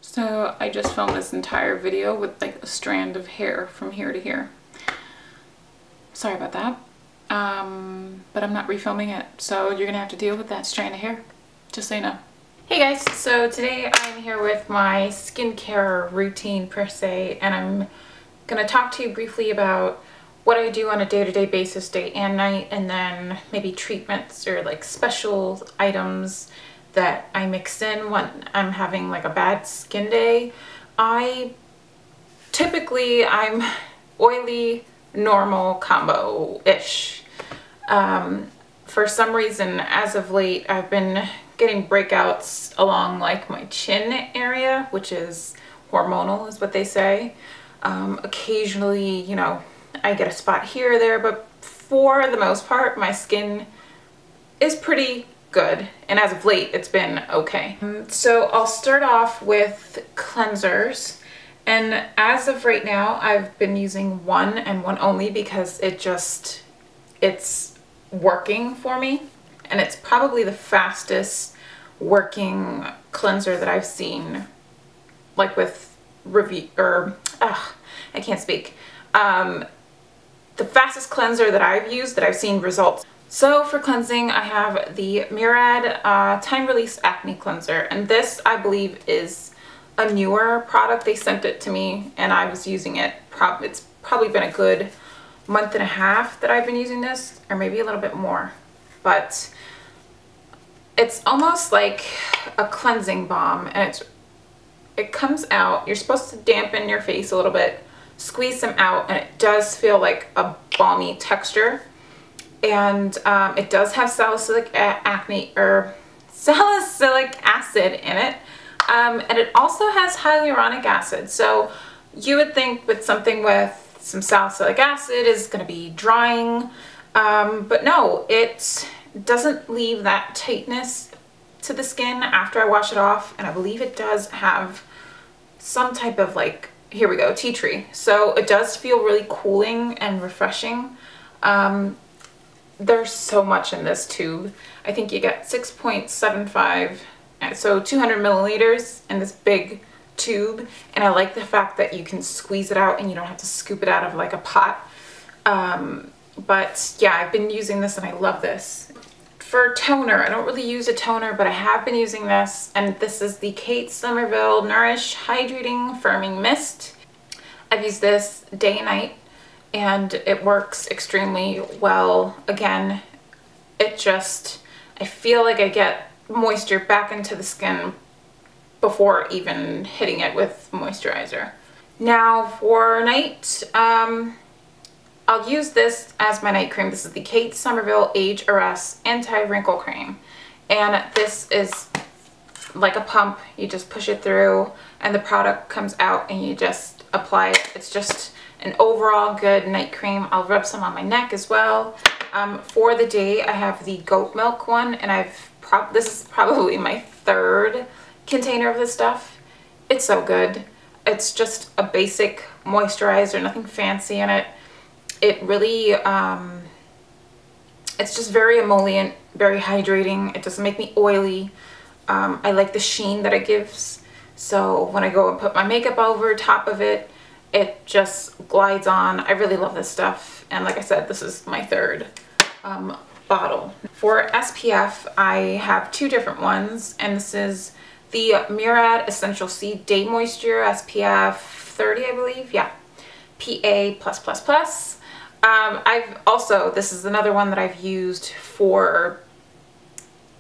So I just filmed this entire video with like a strand of hair from here to here. Sorry about that. But I'm not refilming it, so you're gonna have to deal with that strand of hair, just so you know. Hey guys, so today I'm here with my skincare routine per se, and I'm gonna talk to you briefly about what I do on a day-to-day basis, day and night, and then maybe treatments or like special items that I mix in when I'm having like a bad skin day. I'm oily, normal combo-ish. For some reason, as of late, I've been getting breakouts along like my chin area, which is hormonal is what they say. Occasionally, you know, I get a spot here or there, but for the most part, my skin is pretty good, and as of late it's been okay. So I'll start off with cleansers, and as of right now I've been using one and one only because it's working for me, and it's probably the fastest working cleanser that I've seen, like with review or I can't speak. The fastest cleanser that I've used that I've seen results. So for cleansing, I have the Murad Time Release Acne Cleanser, and this I believe is a newer product. They sent it to me and I was using it. It's probably been a good month and a half that I've been using this, or maybe a little bit more, but it's almost like a cleansing balm, and it comes out. You're supposed to dampen your face a little bit, squeeze them out, and it does feel like a balmy texture. And it does have salicylic salicylic acid in it, and it also has hyaluronic acid. So you would think with something with some salicylic acid is going to be drying, but no, it doesn't leave that tightness to the skin after I wash it off. And I believe it does have some type of, like, here we go, tea tree. So it does feel really cooling and refreshing. There's so much in this tube. I think you get 6.75, so 200 milliliters in this big tube. And I like the fact that you can squeeze it out and you don't have to scoop it out of like a pot. But yeah, I've been using this and I love this. For toner, I don't really use a toner, but I have been using this, and this is the Somerville Nourish Hydrating Firming Mist. I've used this day and night, and it works extremely well. Again, I feel like I get moisture back into the skin before even hitting it with moisturizer. Now for night, I'll use this as my night cream. This is the Somerville Age Arrest Anti-Wrinkle Cream, and this is like a pump. You just push it through and the product comes out and you just apply it. It's just an overall good night cream. I'll rub some on my neck as well. For the day, I have the goat milk one, and this is probably my third container of this stuff. It's so good. It's just a basic moisturizer, nothing fancy in it. It really, it's just very emollient, very hydrating. It doesn't make me oily. I like the sheen that it gives. So when I go and put my makeup over top of it, it just glides on. I really love this stuff. And like I said, this is my third bottle. For SPF, I have two different ones, and this is the Murad Essential C Day Moisture SPF 30, I believe. Yeah, PA+++. This is another one that I've used for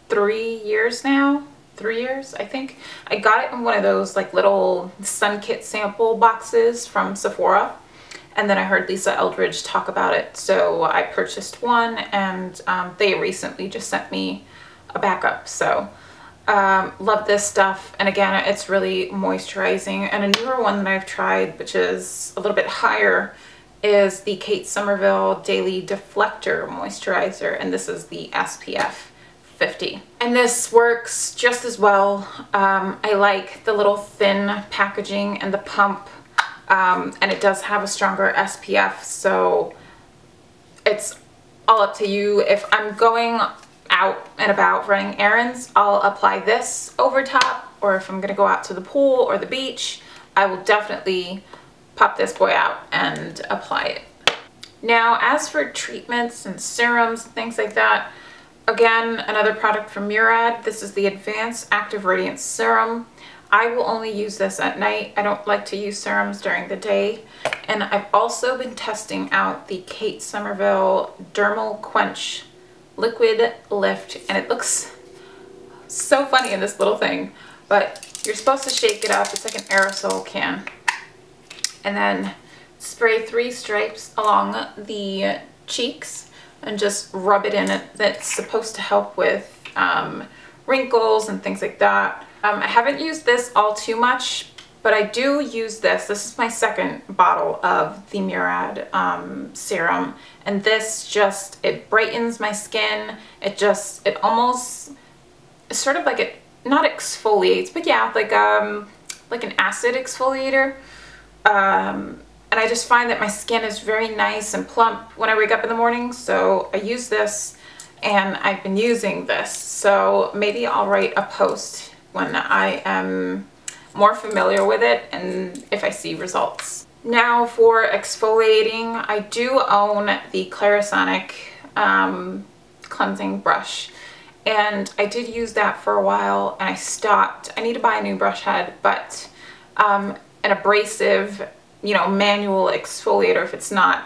3 years now. 3 years, I think. I got it in one of those like little sun kit sample boxes from Sephora, and then I heard Lisa Eldridge talk about it, so I purchased one, and they recently just sent me a backup. So love this stuff, and again, it's really moisturizing. And a newer one that I've tried, which is a little bit higher, is the Somerville Daily Deflector Moisturizer, and this is the SPF 50. And this works just as well. I like the little thin packaging and the pump, and it does have a stronger SPF, so it's all up to you. If I'm going out and about running errands, I'll apply this over top. or if I'm gonna go out to the pool or the beach, I will definitely pop this boy out and apply it. Now, as for treatments and serums and things like that, again, another product from Murad. This is the Advanced Active Radiance Serum. I will only use this at night. I don't like to use serums during the day. And I've also been testing out the Kate Somerville Dermal Quench Liquid Lift, and it looks so funny in this little thing, but you're supposed to shake it up. It's like an aerosol can. And then spray 3 stripes along the cheeks and just rub it in. That's supposed to help with wrinkles and things like that. I haven't used this all too much, but I do use this. This is my second bottle of the Murad serum, and this just, it brightens my skin. It almost, sort of like, it not exfoliates, but yeah, like an acid exfoliator. And I just find that my skin is very nice and plump when I wake up in the morning, so I use this, and I've been using this. So maybe I'll write a post when I am more familiar with it and if I see results. Now for exfoliating, I do own the Clarisonic cleansing brush, and I did use that for a while and I stopped. I need to buy a new brush head, but an abrasive, you know, manual exfoliator, if it's not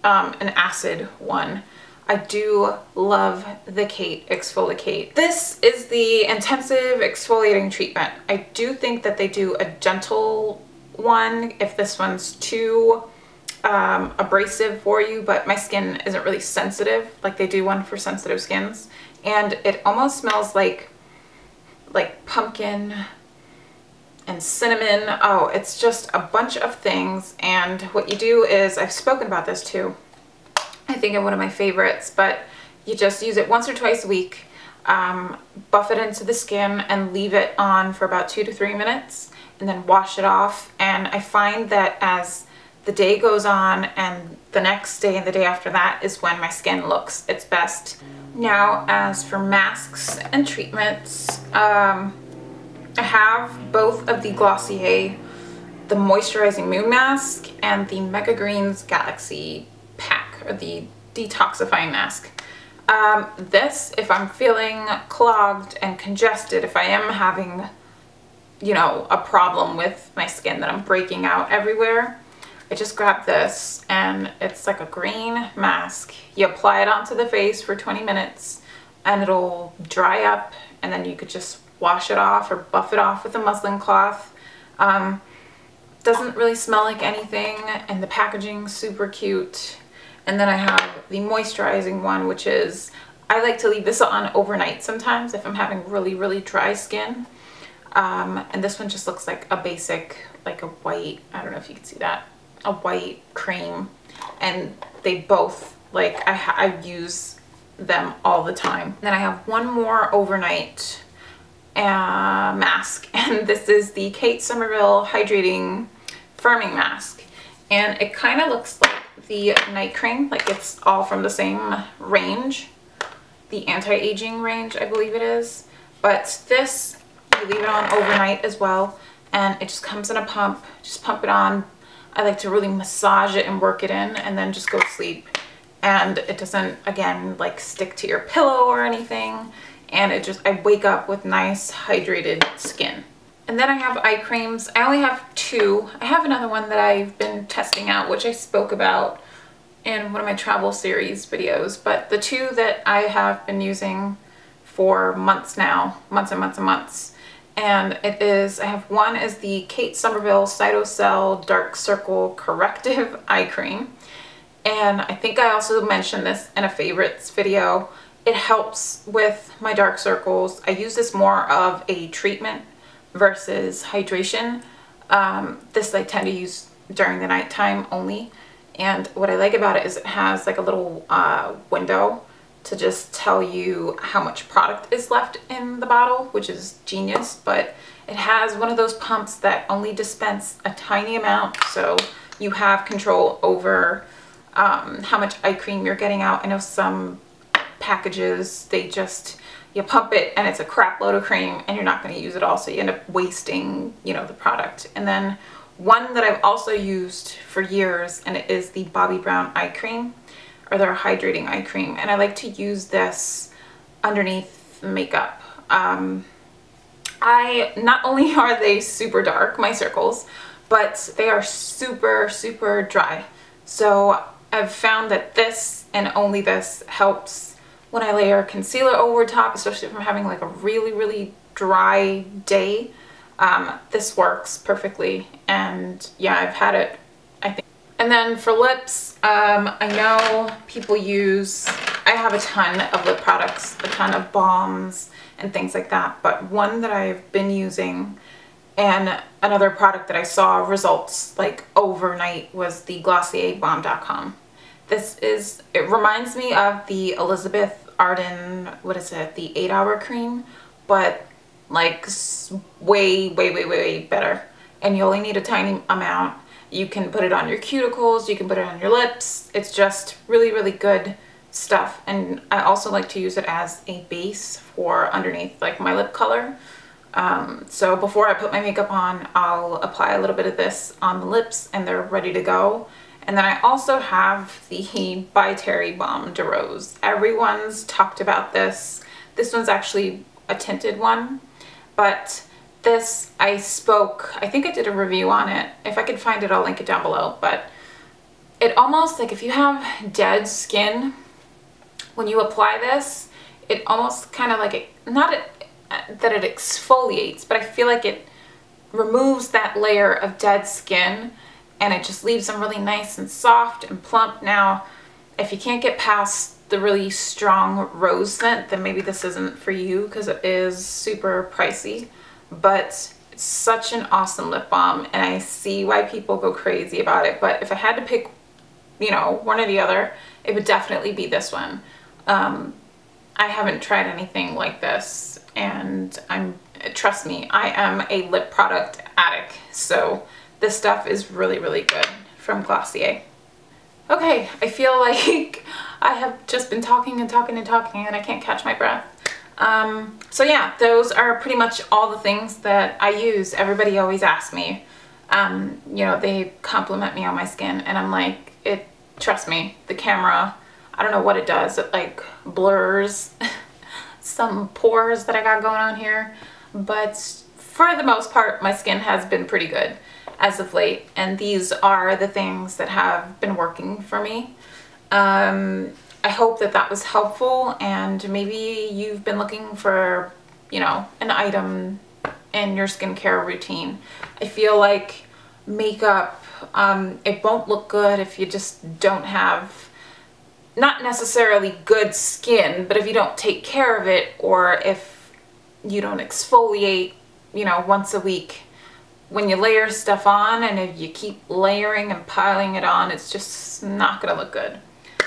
an acid one. I do love the Kate Exfoliate. This is the intensive exfoliating treatment. I do think that they do a gentle one if this one's too abrasive for you, but my skin isn't really sensitive. Like, they do one for sensitive skins, and it almost smells like pumpkin and cinnamon. Oh, it's just a bunch of things. And what you do is, I've spoken about this too, I think in one of my favorites, but you just use it once or twice a week, buff it into the skin and leave it on for about 2 to 3 minutes, and then wash it off. And I find that as the day goes on and the next day and the day after that is when my skin looks its best. Now, as for masks and treatments, I have both of the Glossier, the Moisturizing Moon Mask, and the Mega Greens Galaxy Pack, or the Detoxifying Mask. This, if I'm feeling clogged and congested, if I am having, you know, a problem with my skin that I'm breaking out everywhere, I just grab this, and it's like a green mask. You apply it onto the face for 20 minutes and it'll dry up, and then you could just wash it off or buff it off with a muslin cloth. Doesn't really smell like anything, and the packaging's super cute. And then I have the moisturizing one, which is, I like to leave this on overnight sometimes if I'm having really, really dry skin. And this one just looks like a basic, like a white, I don't know if you can see that, a white cream. And they both, like, I use them all the time. Then I have one more overnight mask, and this is the Kate Somerville Hydrating Firming Mask. And it kind of looks like the night cream, like it's all from the same range, the anti-aging range, I believe it is. But this, you leave it on overnight as well, and it just comes in a pump. Just pump it on. I like to really massage it and work it in, and then just go to sleep. And it doesn't, again, like stick to your pillow or anything. And it just, I wake up with nice hydrated skin. And then I have eye creams. I only have 2. I have another one that I've been testing out, which I spoke about in one of my travel series videos. But the 2 that I have been using for months now, months and months and months. And it is, I have one is the Kate Somerville Cytocell Dark Circle Corrective Eye Cream. And I think I also mentioned this in a favorites video. It helps with my dark circles. I use this more of a treatment versus hydration. This I tend to use during the nighttime only. And what I like about it is it has like a little window to just tell you how much product is left in the bottle, which is genius. But it has one of those pumps that only dispense a tiny amount, so you have control over how much eye cream you're getting out. I know some packages, they just you pump it and it's a crap load of cream and you're not going to use it all, so you end up wasting, you know, the product. And then one that I've also used for years, and it is the Bobbi Brown eye cream, or their hydrating eye cream, and I like to use this underneath makeup. Not only are they super dark, my circles, but they are super, super dry. So I've found that this and only this helps when I layer concealer over top, especially if I'm having like a really, really dry day. This works perfectly, and yeah, I've had it, I think. And then for lips, I know people use, I have a ton of lip products, a ton of balms and things like that, but one that I've been using and another product that I saw results like overnight was the glossierbalm.com. This is, it reminds me of the Elizabeth Arden, what is it, the 8-hour cream, but like way, way, way, way better. And you only need a tiny amount. You can put it on your cuticles, you can put it on your lips. It's just really, really good stuff. And I also like to use it as a base for underneath like my lip color. So before I put my makeup on, I'll apply a little bit of this on the lips and they're ready to go. And then I also have the By Terry Balm de Rose. Everyone's talked about this. This one's actually a tinted one, but this, I think I did a review on it. If I could find it, I'll link it down below. But it almost, like if you have dead skin, when you apply this, it almost kind of like, that it exfoliates, but I feel like it removes that layer of dead skin and it just leaves them really nice and soft and plump. Now, if you can't get past the really strong rose scent, then maybe this isn't for you because it is super pricey, but it's such an awesome lip balm and I see why people go crazy about it. But if I had to pick, you know, one or the other, it would definitely be this one. I haven't tried anything like this, and trust me, I am a lip product addict, so this stuff is really, really good from Glossier. Okay, I feel like I have just been talking and talking and talking and I can't catch my breath. So yeah, those are pretty much all the things that I use. Everybody always asks me, you know, they compliment me on my skin and I'm like, trust me, the camera, I don't know what it does. It like blurs some pores that I got going on here. But for the most part, my skin has been pretty good as of late. And these are the things that have been working for me. I hope that that was helpful. And maybe you've been looking for, you know, an item in your skincare routine. I feel like makeup, it won't look good if you just don't have, not necessarily good skin, but if you don't take care of it, or if you don't exfoliate, you know, once a week. When you layer stuff on and if you keep layering and piling it on, it's just not gonna look good.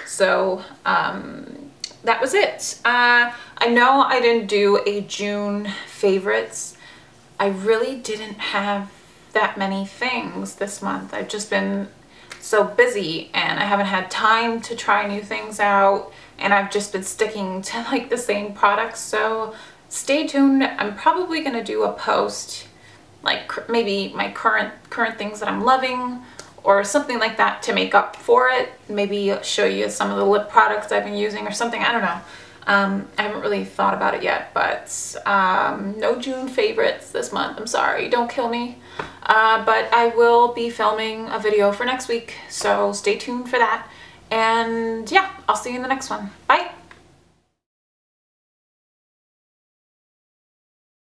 So that was it. I know I didn't do a June favorites. I really didn't have that many things this month. I've just been so busy and I haven't had time to try new things out, and I've just been sticking to like the same products. So stay tuned. I'm probably gonna do a post like maybe my current things that I'm loving or something like that to make up for it. Maybe show you some of the lip products I've been using or something. I don't know. I haven't really thought about it yet, but no June favorites this month. I'm sorry, don't kill me. But I will be filming a video for next week, so stay tuned for that. And yeah, I'll see you in the next one. Bye.